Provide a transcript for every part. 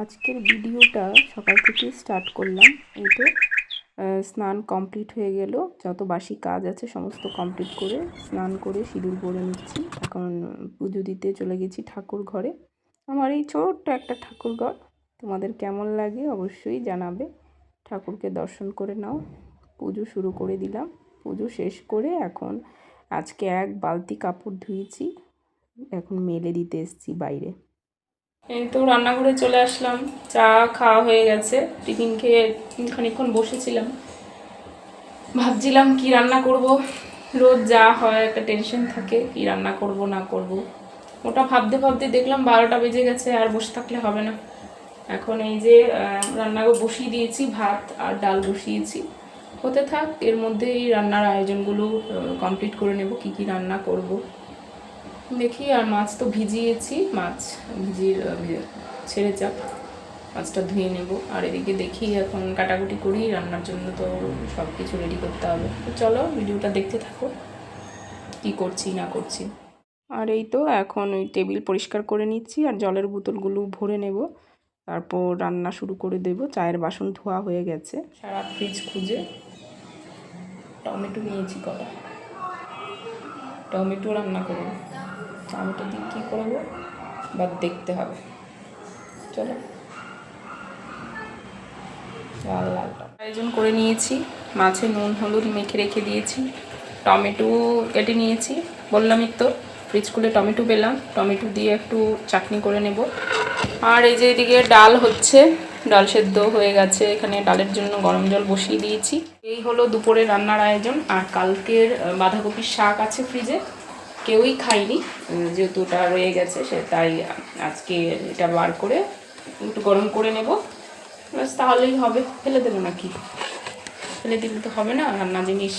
আজকের ভিডিওটা সকাল থেকে স্টার্ট করলাম। এই তো স্নান কমপ্লিট হয়ে গেল, যত বাসি কাজ আছে সমস্ত কমপ্লিট করে স্নান করে সিঁদুর পরে নিচ্ছি। এখন পুজো দিতে চলে গেছি ঠাকুর ঘরে। আমার এই ছোট্ট একটা ঠাকুর ঘর, তোমাদের কেমন লাগে অবশ্যই জানাবে। ঠাকুরকে দর্শন করে নাও। পুজো শুরু করে দিলাম। পুজো শেষ করে এখন আজকে এক বালতি কাপড় ধুয়েছি, এখন মেলে দিতে এসেছি বাইরে। এই তো রান্নাঘরে চলে আসলাম, চা খাওয়া হয়ে গেছে, টিফিন খেয়ে খানিকক্ষণ বসেছিলাম, ভাবছিলাম কি রান্না করব। রোজ যা হয় একটা টেনশন থাকে, কি রান্না করব না করব। ওটা ভাবতে ভাবতে দেখলাম 12টা বেজে গেছে, আর বসে থাকলে হবে না। এখন এই যে রান্না বসিয়ে দিয়েছি, ভাত আর ডাল বসিয়েছি, হতে থাক। এর মধ্যেই রান্নার আয়োজনগুলো কমপ্লিট করে নেব, কি কি রান্না করব দেখি। আর মাছ তো ভিজিয়েছি, মাছ ছেড়ে যাক, মাছটা ধুয়ে নেব। আর এদিকে দেখি এখন কাটাকুটি করি, রান্নার জন্য তো সব কিছু রেডি করতে হবে। তো চলো ভিডিওটা দেখতে থাকো, কি করছি না করছি। আর এই তো এখন ওই টেবিল পরিষ্কার করে নিচ্ছি আর জলের বোতলগুলো ভরে নেব, তারপর রান্না শুরু করে দেব। চায়ের বাসন ধোয়া হয়ে গেছে। সারা ফ্রিজ খুঁজে টমেটো নিয়েছি কটা, টমেটো রান্না করব। টমেটো দিয়ে কী করবো বা দেখতে হবে, চলো। লাল লাল আয়োজন করে নিয়েছি, মাছে নুন হলুদ মেখে রেখে দিয়েছি, টমেটো কেটে নিয়েছি। বললামই তো ফ্রিজ খুলে টমেটো পেলাম, টমেটো দিয়ে একটু চাটনি করে নেব। আর এই যে এদিকে ডাল হচ্ছে, ডাল সেদ্ধ হয়ে গেছে, এখানে ডালের জন্য গরম জল বসিয়ে দিয়েছি। এই হলো দুপুরে রান্নার আয়োজন। আর কালকের বাঁধাকপির শাক আছে ফ্রিজে, কেউই খাইনি, যেহেতু ওটা রয়ে গেছে, সে তাই আজকে এটা বার করে একটু গরম করে নেব, ব্যাস তাহলেই হবে। ফেলে দেবো নাকি, ফেলে দিলে তো হবে না, রান্না জিনিস।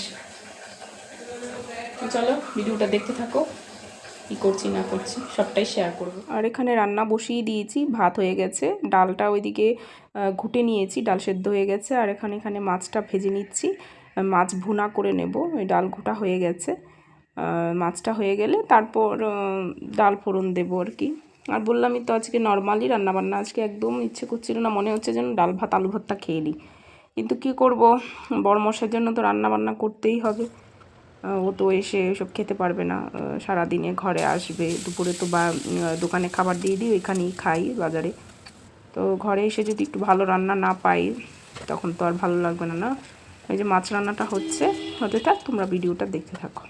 চলো ভিডিওটা দেখতে থাকো, কী করছি না করছি সবটাই শেয়ার করবো। আর এখানে রান্না বসিয়ে দিয়েছি, ভাত হয়ে গেছে, ডালটা ওইদিকে ঘুটে নিয়েছি, ডাল সেদ্ধ হয়ে গেছে। আর এখানে মাছটা ভেজে নিচ্ছি, মাছ ভুনা করে নেব। ওই ডাল ঘোটা হয়ে গেছে, মাছটা হয়ে গেলে তারপর ডাল ফোড়ন দেবো আর কি। আর বললামই তো আজকে নর্মালি রান্নাবান্না, আজকে একদম ইচ্ছে করছিল না, মনে হচ্ছে যেন ডাল ভাত আলু ভর্তা খেয়ে নিই। কিন্তু কী করবো, বড়মশাইয়ের জন্য তো রান্নাবান্না করতেই হবে। ও তো এসে সব খেতে পারবে না, সারাদিনে ঘরে আসবে, দুপুরে তো বা দোকানে খাবার দিয়ে দিই, ওইখানেই খাই বাজারে। তো ঘরে এসে যদি একটু ভালো রান্না না পাই তখন তো আর ভালো লাগবে না, না। এই যে মাছ রান্নাটা হতে থাক, তোমরা ভিডিওটা দেখতে থাকো।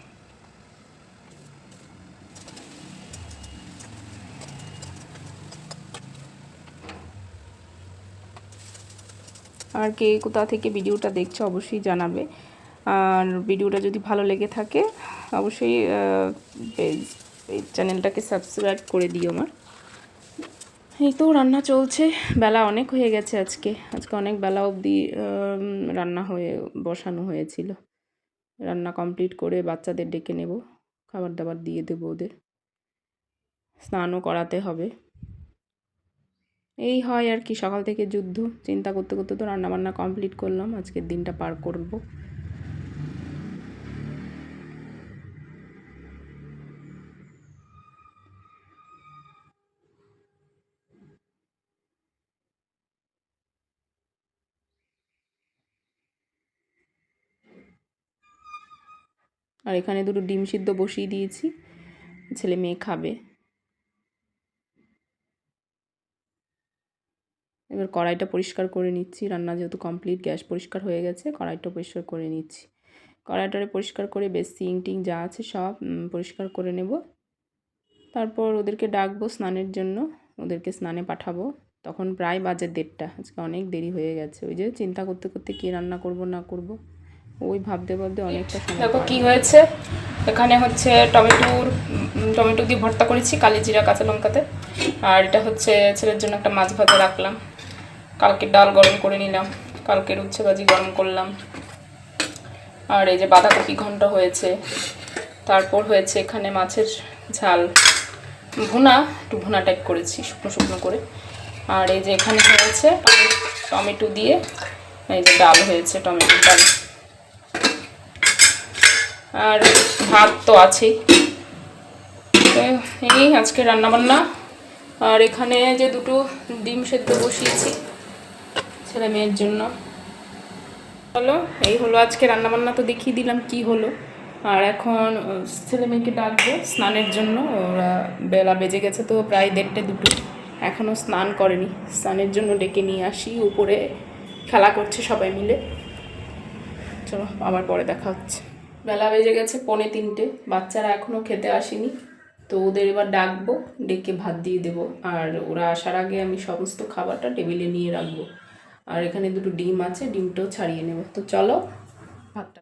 আর কে কোথা থেকে ভিডিওটা দেখছো অবশ্যই জানাবে। আর ভিডিওটা যদি ভালো লেগে থাকে অবশ্যই চ্যানেলটাকে সাবস্ক্রাইব করে দিও আমার। এই তো রান্না চলছে, বেলা অনেক হয়ে গেছে আজকে অনেক বেলা অবধি রান্না বসানো হয়েছিল। রান্না কমপ্লিট করে বাচ্চাদের ডেকে নেব, খাবার দাবার দিয়ে দেবো, ওদের স্নানও করাতে হবে। এই হয় আর কি, সকাল থেকে যুদ্ধ, চিন্তা করতে করতে তো রান্নাবান্না কমপ্লিট করলাম, আজকের দিনটা পার করব। আর এখানে দুটো ডিম সিদ্ধ বসিয়ে দিয়েছি, ছেলে মেয়ে খাবে। এবার কড়াইটা পরিষ্কার করে নিচ্ছি, রান্না যেহেতু কমপ্লিট, গ্যাস পরিষ্কার হয়ে গেছে, কড়াইটা পরিষ্কার করে নিচ্ছি। কড়াইটারে পরিষ্কার করে বেশ সিং টিং যা আছে সব পরিষ্কার করে নেব। তারপর ওদেরকে ডাকবো স্নানের জন্য, ওদেরকে স্নানে পাঠাবো। তখন প্রায় বাজে 1:30, আজকে অনেক দেরি হয়ে গেছে। ওই যে চিন্তা করতে করতে কী রান্না করব না করব, ওই ভাবতে ভাবতে অনেকটা সময়। দেখো কী হয়েছে, এখানে হচ্ছে টমেটো দিয়ে ভর্তা করেছি কালি জিরা কাঁচা লঙ্কাতে। আর এটা হচ্ছে ছেলের জন্য একটা মাছ ভাজা রাখলাম। কালকে ডাল গরম করে নিলাম, কালকের উচ্ছে ভাজি গরম করলাম। আর এই যে বাঁধাকপি ঘন্ট হয়েছে, তারপর হয়েছে এখানে মাছের ঝাল ভুনা, একটু ভুনা টাইপ করেছি শুকনো শুকনো করে। আর এই যে এখানে হয়েছে টমেটো দিয়ে এই যে ডাল হয়েছে, টমেটোর ডাল। আর ভাত তো আছেই। এই আজকে রান্নাবান্না, আর এখানে যে দুটো ডিম সেদ্ধ বসিয়েছি ছেলে মেয়ের জন্য। চলো, এই হলো আজকে রান্নাবান্না, তো দেখিয়ে দিলাম কি হলো। আর এখন ছেলে মেয়েকে ডাকবো স্নানের জন্য। ওরা বেলা বেজে গেছে তো প্রায় 1:30-2, এখনও স্নান করেনি। স্নানের জন্য ডেকে নিয়ে আসি, উপরে খেলা করছে সবাই মিলে। চলো আবার পরে দেখা হচ্ছে। বেলা বেজে গেছে 2:45, বাচ্চারা এখনও খেতে আসেনি, তো ওদের এবার ডাকবো, ডেকে ভাত দিয়ে দেবো। আর ওরা আসার আগে আমি সমস্ত খাবারটা টেবিলে নিয়ে রাখবো। আর এখানে দুটো ডিম আছে, ডিমটাও ছাড়িয়ে নেব। তো চলো ভাতটা।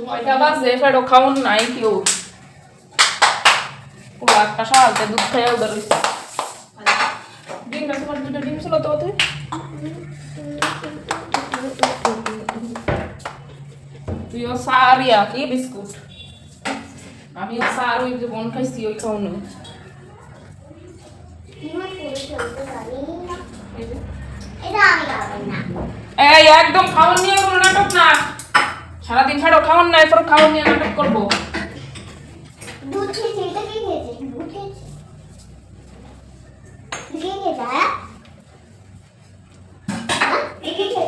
কয়টা বাজে ফেরো খাওন নাই কেউ, পুরো একটা সাহায্যে দুধ খাইয়া উদার হয়েছে। ডিম না, তোমার দুটো ডিম ছিল তো ওতে। তুইও সারিয়া কি বিস্কুট, আমিও সার ওই যে বন খাইছি ওই খাওয়ানো। এই একদম খাওয়ান নিয়ে কোনো নাটক না, সারাদিন ছাড়ো খাওয়ান না, এরপর খাওয়ান নিয়ে নাটক করবো। দুধ খেয়েছে, এটা কি খেয়েছে? দুধ খেয়েছে, কে খেয়েছে? কে খেয়েছে?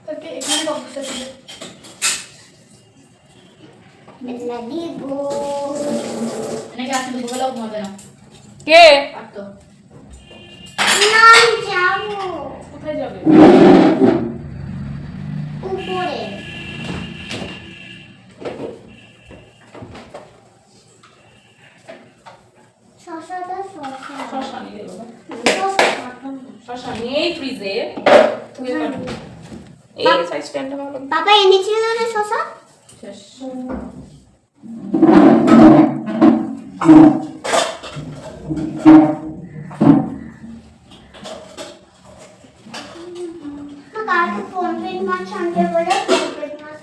তোকে এখানে বক্সটা দিই। এটা দিব। এনেকে আসলে দুবেলাও ঘুমাবে না। কে? পারতো। না যাবো। কোথায় যাবে? উপরে। শশাটা শশা। শশা নিয়ে দেবো। শশা শশা নিয়ে ফ্রিজে তুমি কাটো। এই সাইজ স্ট্যান্ডটা ভালো। বাবা এনেছিল না শশা? শেষ। কালকে পমফ্রেট মাছ আনতে বলে পমফ্রেট মাছ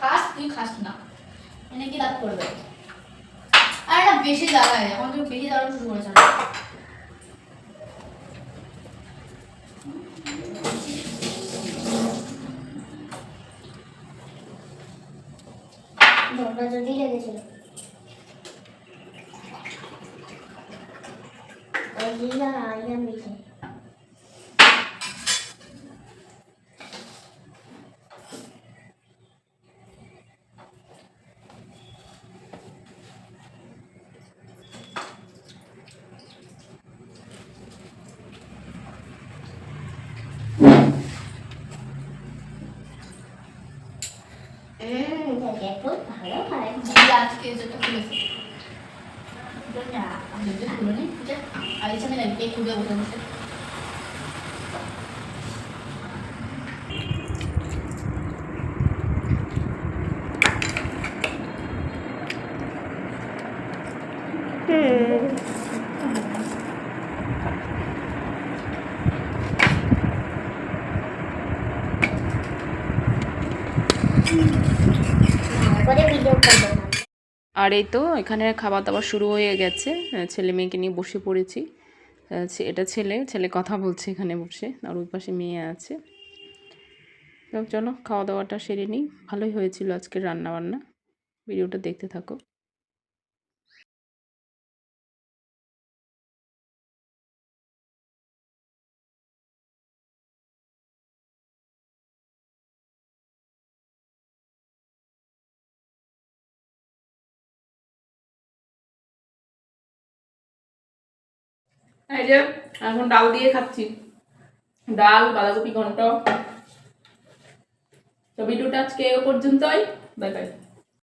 খাস, তুই খাস না, এনে কি লাভ করবে? আর এটা বেশি দাঁড়ায়, এখন তুমি বেশি দাঁড়ানো শুরু করেছো। দরজা যদি লেগেছিল ওই জিলা আইয়া মিশে। ভালো হয় আজকে যেটা খুলেছে আমি খুলে নি, আর এখানে লাগবে খুলে বসে বসে। তারপরে ভিডিও করবো না। আর এই তো এখানে খাবার দাবার শুরু হয়ে গেছে, ছেলে মেয়েকে নিয়ে বসে পড়েছি। এটা ছেলে ছেলে কথা বলছে এখানে বসে, আর ওই পাশে মেয়ে আছে। তো চলো খাওয়া দাওয়াটা সেরে নিই। ভালোই হয়েছিল আজকের রান্না বান্না, ভিডিওটা দেখতে থাকো। এই যে এখন ডাল দিয়ে খাচ্ছি, ডাল বাঁধাকপি ঘন্ট। তো ভিডিওটা আজকে এ পর্যন্তই, বাই বাই।